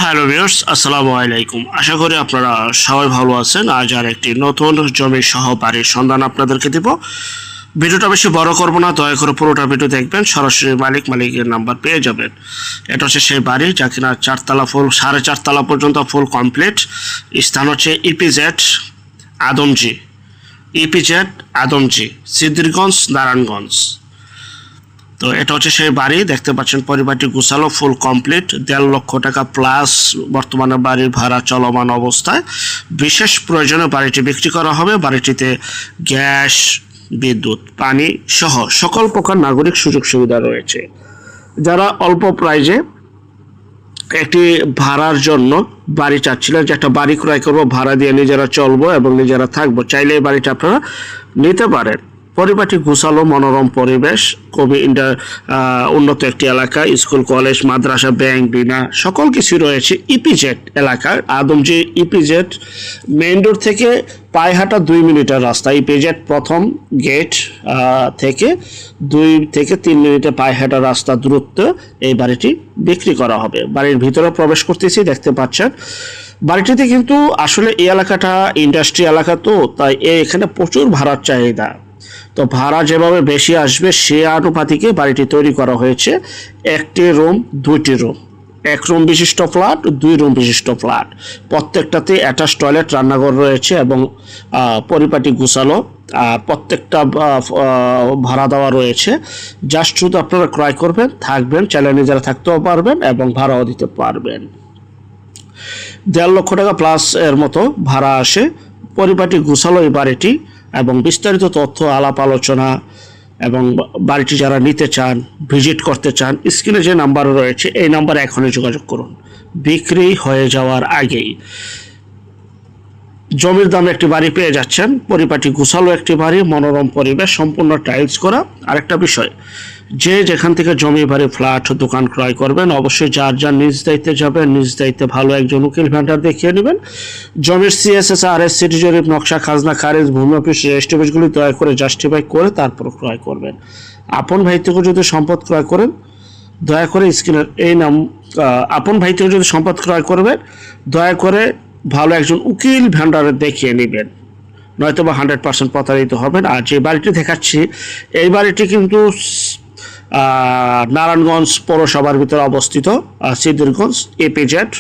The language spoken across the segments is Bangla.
হ্যালো ভিউয়ার্স, আসসালামু আলাইকুম। আশা করি আপনারা সবাই ভালো আছেন। আজ আর একটি নতুন জমি সহ বাড়ির সন্ধান আপনাদেরকে দিব। ভিডিওটা বেশি বড় করব না, দয়া করে পুরোটা ভিডিও দেখবেন। সরাসরি মালিকের নাম্বার পেয়ে যাবেন। এটা হচ্ছে সেই বাড়ি যা কিনা 4 তলা ফুল 4.5 তলা পর্যন্ত ফুল কমপ্লিট। স্থান হচ্ছে ইপিজেড আদমজি, সিদ্ধিরগঞ্জ, নারায়ণগঞ্জ। তো এটা হচ্ছে সেই বাড়ি, দেখতে পাচ্ছেন পরিবারটি গুছালো, ফুল কমপ্লিট। 1.5 লক্ষ টাকা প্লাস বর্তমানে বাড়ির ভাড়া চলমান অবস্থায়। বিশেষ প্রয়োজনে বাড়িটি বিক্রি করা হবে। বাড়িটিতে গ্যাস, বিদ্যুৎ, পানি সহ সকল প্রকার নাগরিক সুযোগ সুবিধা রয়েছে। যারা অল্প প্রাইজে একটি ভাড়ার জন্য বাড়ি চাচ্ছিলেন, যে একটা বাড়ি ক্রয় করবো, ভাড়া দিয়ে নিজেরা চলবো এবং নিজেরা থাকবো, চাইলে এই বাড়িটা আপনারা নিতে পারেন। পরিবারটি গুছালো, মনোরম পরিবেশ, খুবই উন্নত একটি এলাকা। স্কুল, কলেজ, মাদ্রাসা, ব্যাংক, বিমা সকল কিছু রয়েছে ইপিজেড এলাকায়। আদমজি ইপিজেড মেইন রোড থেকে পায়ে হাঁটা 2 মিনিটের রাস্তা। ইপিজেড প্রথম গেট থেকে 2 থেকে 3 মিনিটের পায়ে হাঁটা রাস্তা দূরত্ব এই বাড়িটি বিক্রি করা হবে। বাড়ির ভিতরে প্রবেশ করতেছি, দেখতে পাচ্ছেন বাড়িটিতে কিন্তু আসলে এই এলাকাটা ইন্ডাস্ট্রি এলাকা, তো তাই এখানে প্রচুর ভাড়ার চাহিদা। তো ভাড়া যেভাবে বেশি আসবে সে আনুপাতিকে বাড়িটি তৈরি করা হয়েছে। 1টি রুম, 2টি রুম, 1 রুম বিশিষ্ট ফ্ল্যাট, 2 রুম বিশিষ্ট ফ্ল্যাট। প্রত্যেকটাতে অ্যাটাচ টয়লেট, রান্নাঘর রয়েছে এবং পরিপাটি গুছালো। আর প্রত্যেকটা ভাড়া দেওয়া রয়েছে। জাস্ট শুধু আপনারা ক্রয় করবেন, থাকবেন, চাইলে নিজেরা থাকতেও পারবেন এবং ভাড়াও দিতে পারবেন। 1.5 লক্ষ টাকা প্লাস এর মতো ভাড়া আসে। পরিপাটি গুছালো এই বাড়িটি এবং বিস্তারিত তথ্য, আলাপ আলোচনা এবং বাড়িটি যারা নিতে চান, ভিজিট করতে চান, স্ক্রিনে যে নাম্বার রয়েছে এই নাম্বারে এখনই যোগাযোগ করুন, বিক্রি হয়ে যাওয়ার আগেই। জমির দামে একটি বাড়ি পেয়ে যাচ্ছেন। পরিপাটি গুছালো একটি বাড়ি, মনোরম পরিবেশ, সম্পূর্ণ টাইলস করা। আরেকটা বিষয়, যে যেখান থেকে জমি, বাড়ি, ফ্ল্যাট, দোকান ক্রয় করবেন অবশ্যই যার নিজ দায়িত্বে যাবেন, নিজ দায়িত্বে ভালো একজন উকিল ভেন্ডার দেখিয়ে নেবেন। জমির CSS, RS, সিটি জরিপ, নকশা, খাজনা খারিজ, ভূমি অফিস, রেজিস্ট্রি অফিসগুলি দয়া করে জাস্টিফাই করে তারপর ক্রয় করবেন। আপন ভাই থেকে যদি সম্পদ ক্রয় করেন, দয়া করে স্ক্রিনের এই আপন ভাই থেকে যদি সম্পদ ক্রয় করবেন, দয়া করে ভালো একজন উকিল ভেন্ডারে দেখিয়ে নেবেন, নয়তো বা 100% প্রতারিত হবেন। আর যে বাড়িটি দেখাচ্ছি এই বাড়িটি কিন্তু নারায়ণগঞ্জ পৌরসভার ভিতরে অবস্থিত। সিদ্ধিরগঞ্জ ইপিজেড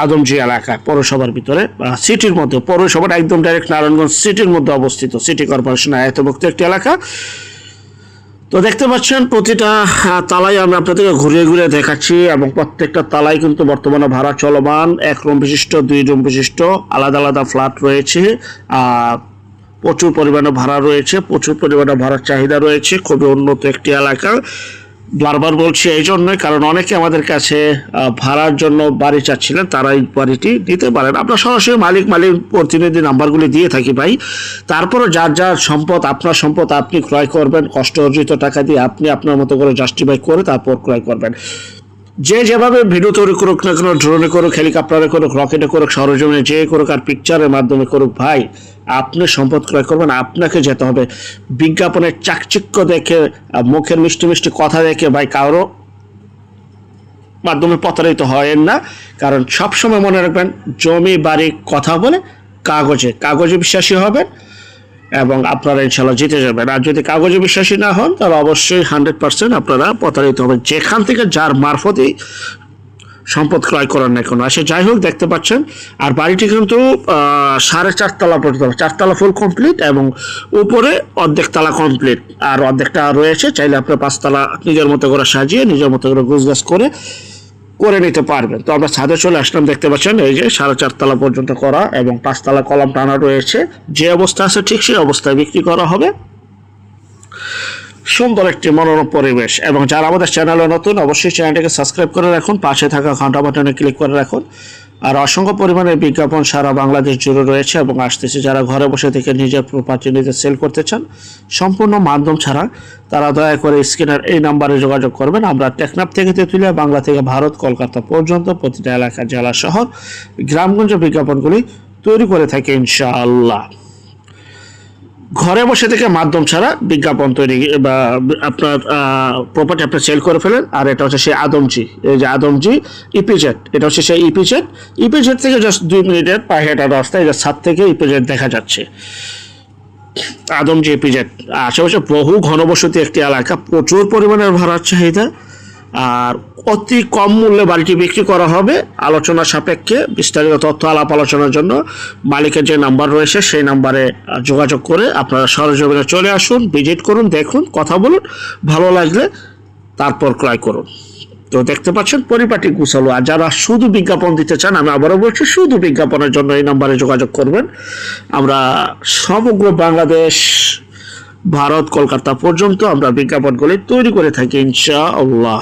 আদমজি এলাকা পৌরসভার ভিতরে, সিটির মধ্যে, পৌরসভার একদম ডাইরেক্ট নারায়ণগঞ্জ সিটির মধ্যে অবস্থিত। সিটি কর্পোরেশন আয়ত্তভুক্ত একটি এলাকা। তো দেখতে পাচ্ছেন প্রতিটা তালাই আমি আপনাদেরকে ঘুরিয়ে ঘুরিয়ে দেখাচ্ছি এবং প্রত্যেকটা তালাই কিন্তু বর্তমানে ভাড়া চলমান। 1 রুম বিশিষ্ট, 2 রুম বিশিষ্ট আলাদা আলাদা ফ্ল্যাট রয়েছে। প্রচুর পরিমাণে ভাড়া রয়েছে, প্রচুর পরিমাণে ভাড়ার চাহিদা রয়েছে। খুবই উন্নত একটি এলাকা। বারবার বলছি এই জন্যই, কারণ অনেকে আমাদের কাছে ভাড়ার জন্য বাড়ি চাচ্ছিলেন, তারা এই বাড়িটি নিতে পারেন। আমরা সরাসরি মালিক প্রতিনিধি নাম্বারগুলি দিয়ে থাকি ভাই। তারপরে যার সম্পদ, আপনার সম্পদ আপনি ক্রয় করবেন, কষ্ট অর্জিত টাকা দিয়ে আপনি আপনার মতো করে জাস্টিফাই করে তারপর ক্রয় করবেন। যে যেভাবে ভিডিও তৈরি করুক না কেন, ড্রোনে করুক, হেলিকপ্টারে করুক, রকেটে করুক, সরজমিনে যে করুক আর পিকচারের মাধ্যমে করুক, ভাই আপনি সম্পদ ক্রয় করবেন, আপনাকে যেতে হবে। বিজ্ঞাপনের চাকচিক্য দেখে, মুখের মিষ্টি মিষ্টি কথা দেখে ভাই কারো মাধ্যমে প্রতারিত হয়েন না। কারণ সবসময় মনে রাখবেন, জমি বাড়ি কথা বলে কাগজে বিশ্বাসী হবেন এবং আপনারা ইনশাল্লাহ জিতে যাবেন। আর যদি কাগজে বিশ্বাসী না হন তাহলে অবশ্যই 100% আপনারা প্রতারিত হবেন, যেখান থেকে যার মারফতেই সম্পদ ক্রয় করার না কোনো আসে। যাই হোক, দেখতে পাচ্ছেন আর বাড়িটি কিন্তু 4.5 তলা পর্যন্ত, 4 তলা ফুল কমপ্লিট এবং উপরে অর্ধেক তলা কমপ্লিট, আর অর্ধেকটা রয়েছে। চাইলে আপনার 5 তলা নিজের মতো করে সাজিয়ে, নিজের মতো করে গুছগাছ করে নিতে পারবেন। তো আমরা ছাদে চলে আসলাম, দেখতে পাচ্ছেন এই যে 4.5 তলা পর্যন্ত করা এবং 5 তলা কলাম টানা রয়েছে। যে অবস্থা আছে ঠিক সেই অবস্থায় বিক্রি করা হবে। সুন্দর একটি মনোরম পরিবেশ। এবং যারা আমাদের চ্যানেলে নতুন অবশ্যই চ্যানেলটিকে সাবস্ক্রাইব করে রাখুন, পাশে থাকা ঘন্টা বাটনে ক্লিক করে রাখুন। আর অসংখ্য পরিমাণে বিজ্ঞাপন সারা বাংলাদেশ জুড়ে রয়েছে এবং আসতেছে। যারা ঘরে বসে থেকে নিজের প্রপার্টি নিজে সেল করতে চান সম্পূর্ণ মাধ্যম ছাড়া, তারা দয়া করে স্ক্রিনের এই নাম্বারে যোগাযোগ করবেন। আমরা টেকনাফ থেকে তেঁতুলিয়া, বাংলা থেকে ভারত, কলকাতা পর্যন্ত প্রতিটা এলাকা, জেলা, শহর, গ্রামগঞ্জ বিজ্ঞাপনগুলি তৈরি করে থাকি ইনশাআল্লাহ। ঘরে বসে থেকে মাধ্যম ছাড়া বিজ্ঞাপন তৈরি বা আপনার প্রপার্টি আপনি সেল করে ফেলেন। আর এটা হচ্ছে সেই আদমজি, এই যে আদমজি ইপিজেড, এটা হচ্ছে সেই ইপিজেড থেকে জাস্ট 2 মিনিটের পায়ে হেঁটা রাস্তা, এই যে ছাদ থেকে ইপিজেড দেখা যাচ্ছে। আদমজি ইপিজেড আশেপাশে বহু ঘনবসতি একটি এলাকা, প্রচুর পরিমাণের ভাড়ার চাহিদা, আর অতি কম মূল্যে বাড়িটি বিক্রি করা হবে। আলোচনা সাপেক্ষে বিস্তারিত তথ্য আলাপ আলোচনার জন্য মালিকের যে নাম্বার রয়েছে সেই নাম্বারে যোগাযোগ করে আপনারা সরজমিনে চলে আসুন, ভিজিট করুন, দেখুন, কথা বলুন, ভালো লাগলে তারপর ক্রয় করুন। তো দেখতে পাচ্ছেন পরিপাটি গুছালো। আর যারা শুধু বিজ্ঞাপন দিতে চান, আমি আবারও বলছি, শুধু বিজ্ঞাপনের জন্য এই নাম্বারে যোগাযোগ করবেন। আমরা সমগ্র বাংলাদেশ, ভারত, কলকাতা পর্যন্ত আমরা বিজ্ঞাপনগুলি তৈরি করে থাকি ইনশাআল্লাহ।